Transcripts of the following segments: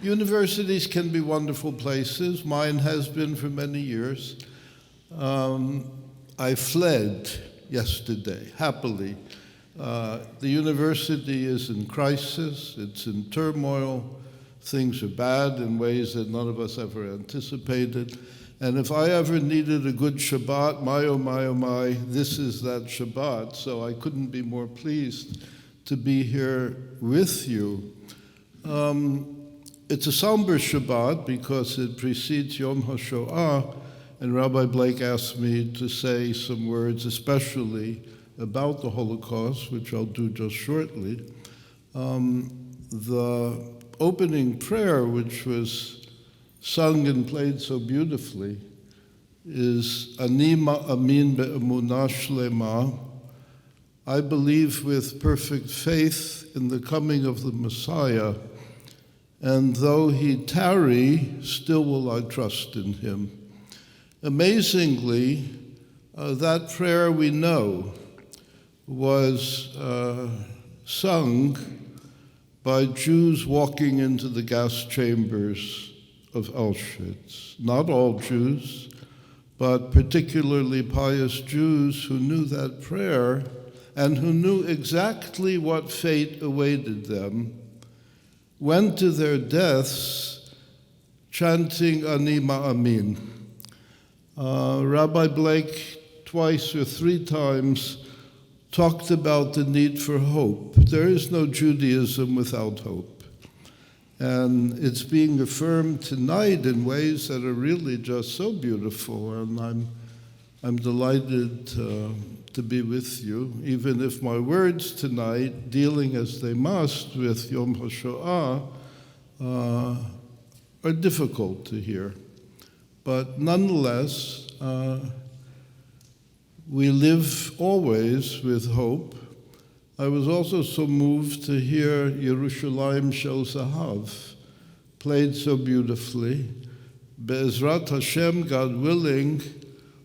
Universities can be wonderful places. Mine has been for many years. I fled yesterday, happily. The university is in crisis, it's in turmoil, things are bad in ways that none of us ever anticipated. And if I ever needed a good Shabbat, my oh my oh my, this is that Shabbat. So I couldn't be more pleased to be here with you. It's a somber Shabbat because it precedes Yom HaShoah, and Rabbi Blake asked me to say some words especially about the Holocaust, which I'll do just shortly. The opening prayer, which was sung and played so beautifully, is Ani ma'amin be'emunah shlema. I believe with perfect faith in the coming of the Messiah, and though he tarry, still will I trust in him. Amazingly, that prayer we know was sung by Jews walking into the gas chambers of Auschwitz. Not all Jews, but particularly pious Jews who knew that prayer and who knew exactly what fate awaited them, went to their deaths chanting Ani ma'amin. Rabbi Blake twice or three times talked about the need for hope. There is no Judaism without hope. And it's being affirmed tonight in ways that are really just so beautiful, and I'm delighted to be with you, even if my words tonight, dealing as they must with Yom HaShoah, are difficult to hear. But nonetheless, we live always with hope. I was also so moved to hear Yerushalayim Shel Zahav played so beautifully. Be'ezrat Hashem, God willing,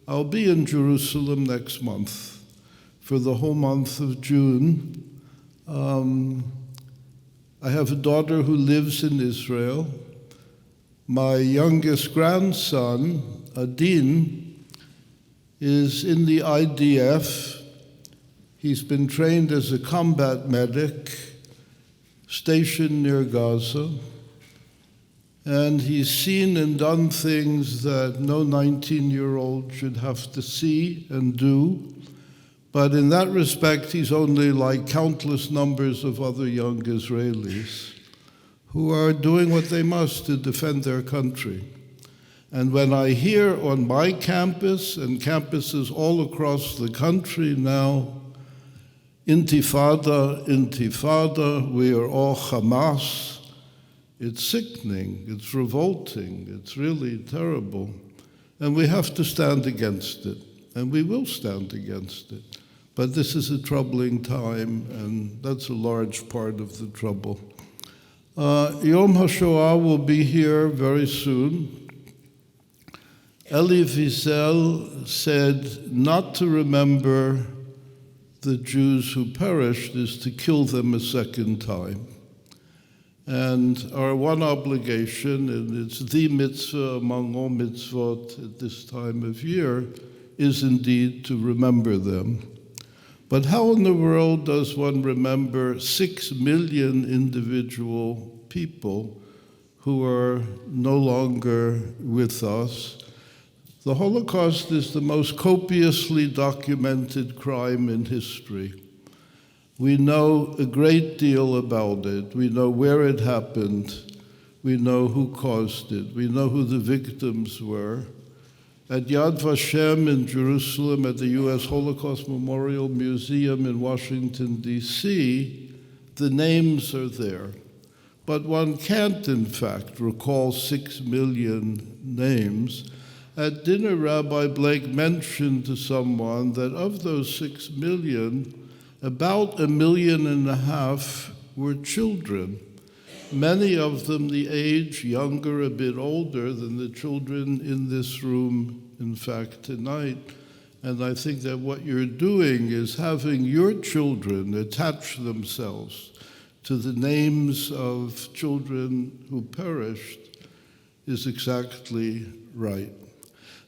I'll be in Jerusalem next month for the whole month of June. I have a daughter who lives in Israel. My youngest grandson, Adin, is in the IDF. He's been trained as a combat medic stationed near Gaza. And he's seen and done things that no 19-year-old should have to see and do. But in that respect, he's only like countless numbers of other young Israelis who are doing what they must to defend their country. And when I hear on my campus and campuses all across the country now, Intifada, Intifada, we are all Hamas, it's sickening, it's revolting, it's really terrible. And we have to stand against it, and we will stand against it. But this is a troubling time, and that's a large part of the trouble. Yom HaShoah will be here very soon. Elie Wiesel said not to remember the Jews who perished is to kill them a second time. And our one obligation, and it's the mitzvah among all mitzvot at this time of year, is indeed to remember them. But how in the world does one remember 6 million individual people who are no longer with us? The Holocaust is the most copiously documented crime in history. We know a great deal about it. We know where it happened. We know who caused it. We know who the victims were. At Yad Vashem in Jerusalem, at the U.S. Holocaust Memorial Museum in Washington, D.C., the names are there. But one can't, in fact, recall 6 million names. At dinner, Rabbi Blake mentioned to someone that of those 6 million, about 1.5 million were children, many of them the age younger, a bit older than the children in this room, in fact, tonight. And I think that what you're doing is having your children attach themselves to the names of children who perished is exactly right.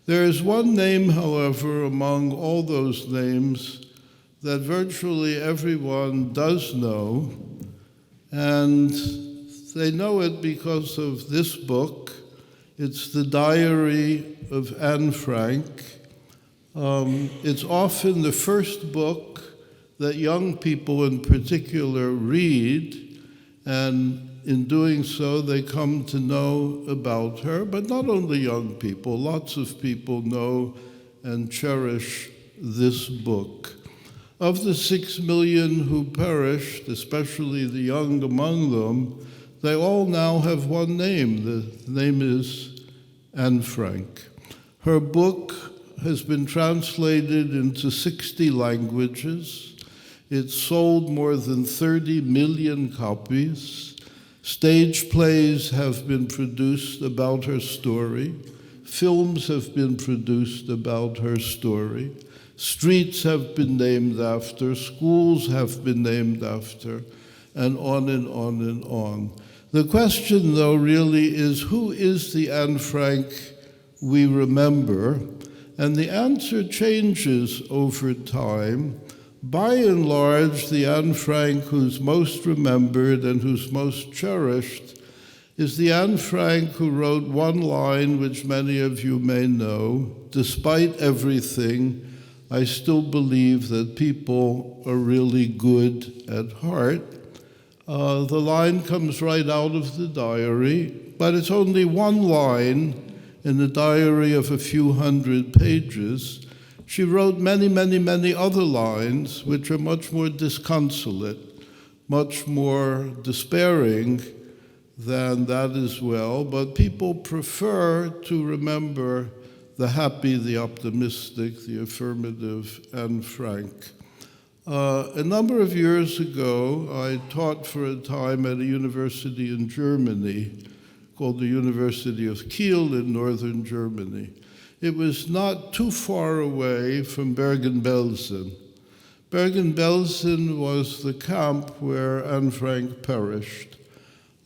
There is one name, however, among all those names that virtually everyone does know, and they know it because of this book. It's the Diary of Anne Frank. It's often the first book that young people in particular read, and in doing so, they come to know about her. But not only young people, lots of people know and cherish this book. Of the 6 million who perished, especially the young among them, they all now have one name. The name is Anne Frank. Her book has been translated into 60 languages. It's sold more than 30 million copies. Stage plays have been produced about her story. Films have been produced about her story. Streets have been named after. Schools have been named after. And on and on and on. The question, though, really is, who is the Anne Frank we remember? And the answer changes over time. By and large, the Anne Frank who's most remembered and who's most cherished is the Anne Frank who wrote one line which many of you may know: "Despite everything, I still believe that people are really good at heart." The line comes right out of the diary, but it's only one line in a diary of a few hundred pages. She wrote many, many, many other lines which are much more disconsolate, much more despairing than that as well, but people prefer to remember the happy, the optimistic, the affirmative Anne Frank. A number of years ago, I taught for a time at a university in Germany called the University of Kiel in northern Germany. It was not too far away from Bergen-Belsen. Bergen-Belsen was the camp where Anne Frank perished.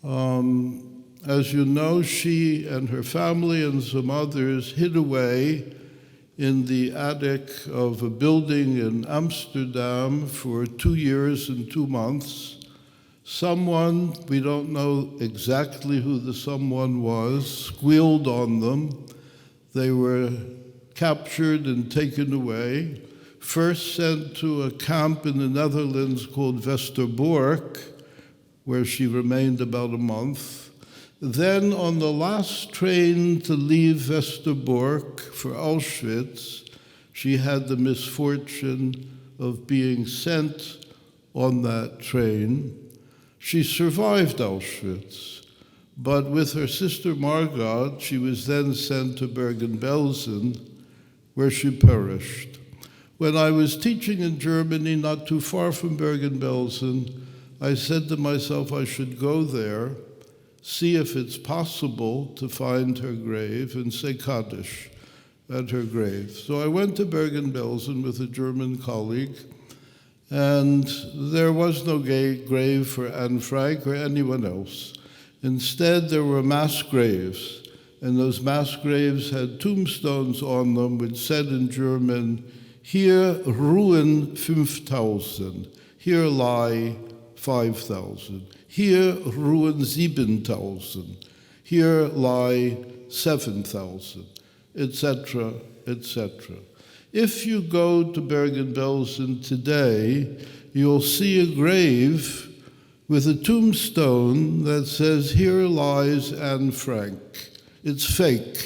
As you know, she and her family and some others hid away in the attic of a building in Amsterdam for 2 years and 2 months. Someone, we don't know exactly who the someone was, squealed on them. They were captured and taken away, first sent to a camp in the Netherlands called Westerbork, where she remained about a month. Then on the last train to leave Westerbork for Auschwitz, she had the misfortune of being sent on that train. She survived Auschwitz, but with her sister Margot, she was then sent to Bergen-Belsen, where she perished. When I was teaching in Germany, not too far from Bergen-Belsen, I said to myself I should go there, see if it's possible to find her grave and say Kaddish at her grave. So I went to Bergen-Belsen with a German colleague, and there was no grave for Anne Frank or anyone else. Instead, there were mass graves, and those mass graves had tombstones on them which said in German, "Hier ruhen 5,000, here lie 5,000. Here ruhen 7,000, here lie 7,000, etc., etc. If you go to Bergen-Belsen today, you'll see a grave with a tombstone that says, "Here lies Anne Frank." It's fake.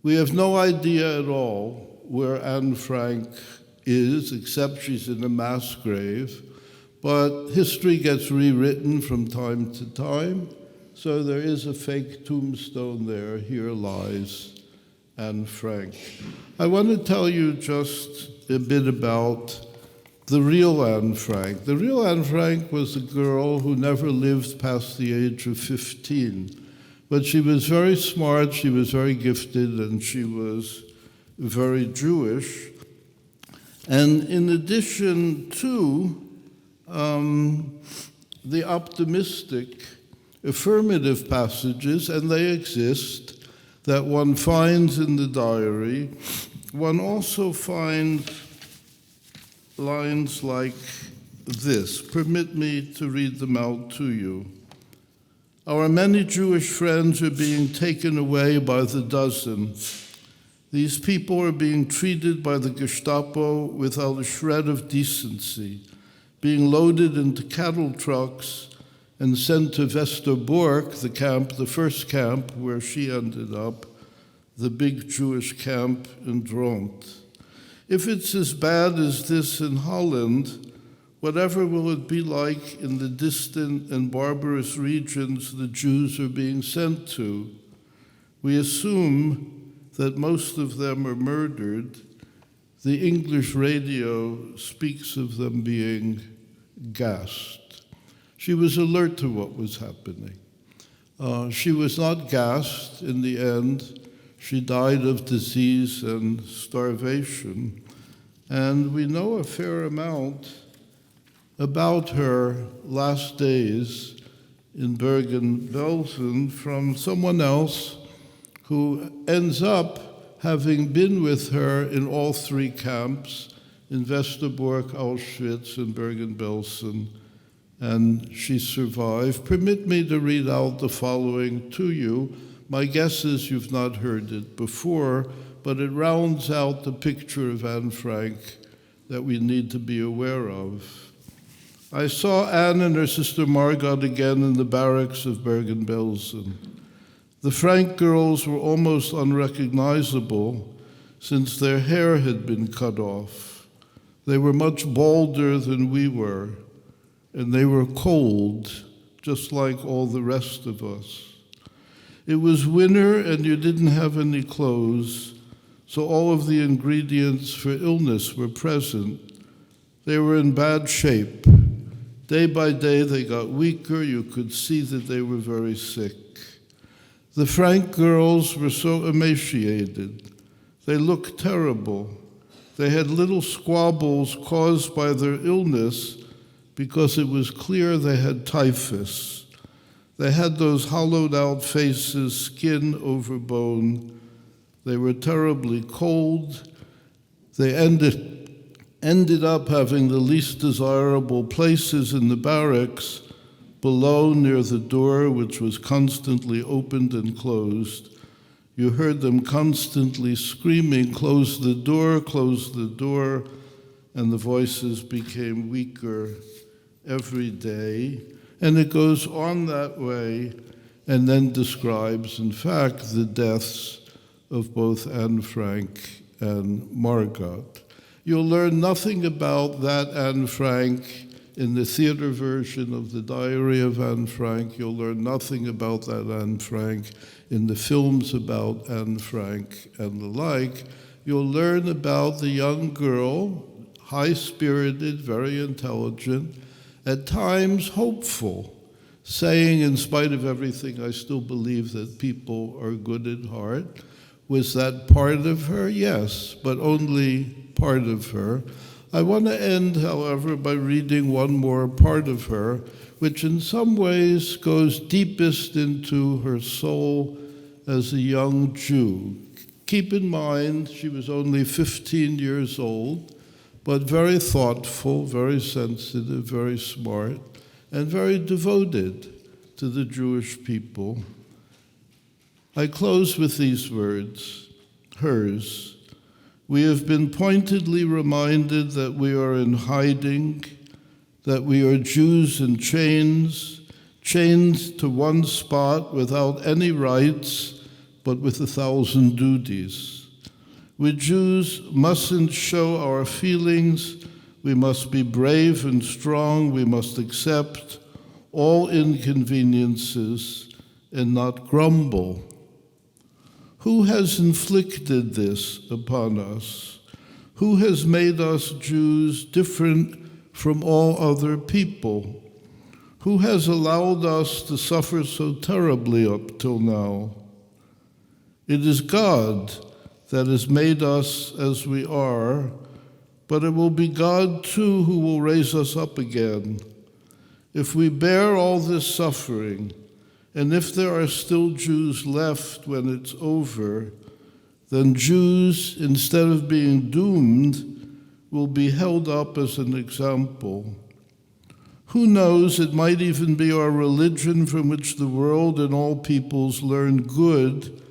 We have no idea at all where Anne Frank is, except she's in a mass grave. But history gets rewritten from time to time, so there is a fake tombstone there. Here lies Anne Frank. I want to tell you just a bit about the real Anne Frank. The real Anne Frank was a girl who never lived past the age of 15. But she was very smart, she was very gifted, and she was very Jewish. And in addition to the optimistic, affirmative passages, and they exist, that one finds in the diary, one also finds lines like this. Permit me to read them out to you. Our many Jewish friends are being taken away by the dozen. These people are being treated by the Gestapo without a shred of decency, being loaded into cattle trucks and sent to Westerbork, the camp, the first camp where she ended up, the big Jewish camp in Dront. If it's as bad as this in Holland, whatever will it be like in the distant and barbarous regions the Jews are being sent to? We assume that most of them are murdered. The English radio speaks of them being gassed. She was alert to what was happening. She was not gassed in the end. She died of disease and starvation. And we know a fair amount about her last days in Bergen-Belsen from someone else who ends up having been with her in all three camps, in Westerbork, Auschwitz, and Bergen-Belsen, and she survived. Permit me to read out the following to you. My guess is you've not heard it before, but it rounds out the picture of Anne Frank that we need to be aware of. I saw Anne and her sister Margot again in the barracks of Bergen-Belsen. The Frank girls were almost unrecognizable since their hair had been cut off. They were much balder than we were, and they were cold, just like all the rest of us. It was winter and you didn't have any clothes, so all of the ingredients for illness were present. They were in bad shape. Day by day they got weaker. You could see that they were very sick. The Frank girls were so emaciated. They looked terrible. They had little squabbles caused by their illness because it was clear they had typhus. They had those hollowed out faces, skin over bone. They were terribly cold. They ended up having the least desirable places in the barracks, below near the door, which was constantly opened and closed. You heard them constantly screaming, close the door, and the voices became weaker every day. And it goes on that way, and then describes, in fact, the deaths of both Anne Frank and Margot. You'll learn nothing about that Anne Frank in the theater version of the Diary of Anne Frank. You'll learn nothing about that Anne Frank in the films about Anne Frank and the like. You'll learn about the young girl, high-spirited, very intelligent, at times hopeful, saying, in spite of everything, I still believe that people are good at heart. Was that part of her? Yes, but only part of her. I want to end, however, by reading one more part of her, which in some ways goes deepest into her soul as a young Jew. Keep in mind, she was only 15 years old, but very thoughtful, very sensitive, very smart, and very devoted to the Jewish people. I close with these words, hers. We have been pointedly reminded that we are in hiding, that we are Jews in chains, chained to one spot without any rights, but with 1,000 duties. We Jews mustn't show our feelings. We must be brave and strong. We must accept all inconveniences and not grumble. Who has inflicted this upon us? Who has made us Jews different from all other people? Who has allowed us to suffer so terribly up till now? It is God that has made us as we are, but it will be God too who will raise us up again. If we bear all this suffering, and if there are still Jews left when it's over, then Jews, instead of being doomed, will be held up as an example. Who knows, it might even be our religion from which the world and all peoples learn good,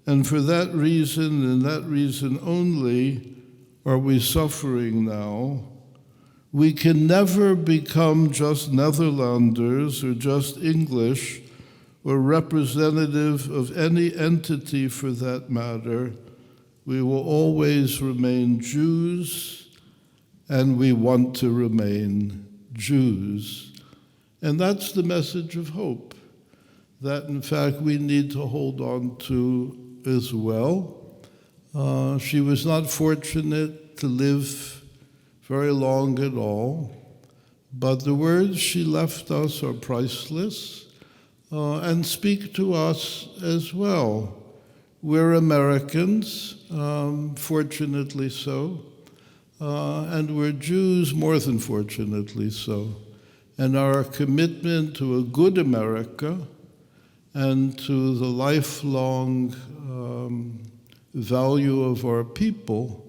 and for that reason and that reason only are we suffering now. We can never become just Netherlanders or just English or representative of any entity for that matter. We will always remain Jews, and we want to remain Jews. And that's the message of hope that, in fact, we need to hold on to as well. She was not fortunate to live very long at all, but the words she left us are priceless and speak to us as well. We're Americans, fortunately so, and we're Jews more than fortunately so. And our commitment to a good America and to the lifelong value of our people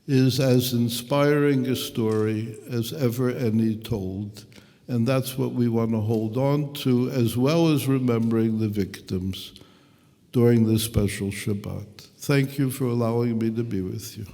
is as inspiring a story as ever any told. And that's what we want to hold on to, as well as remembering the victims during this special Shabbat. Thank you for allowing me to be with you.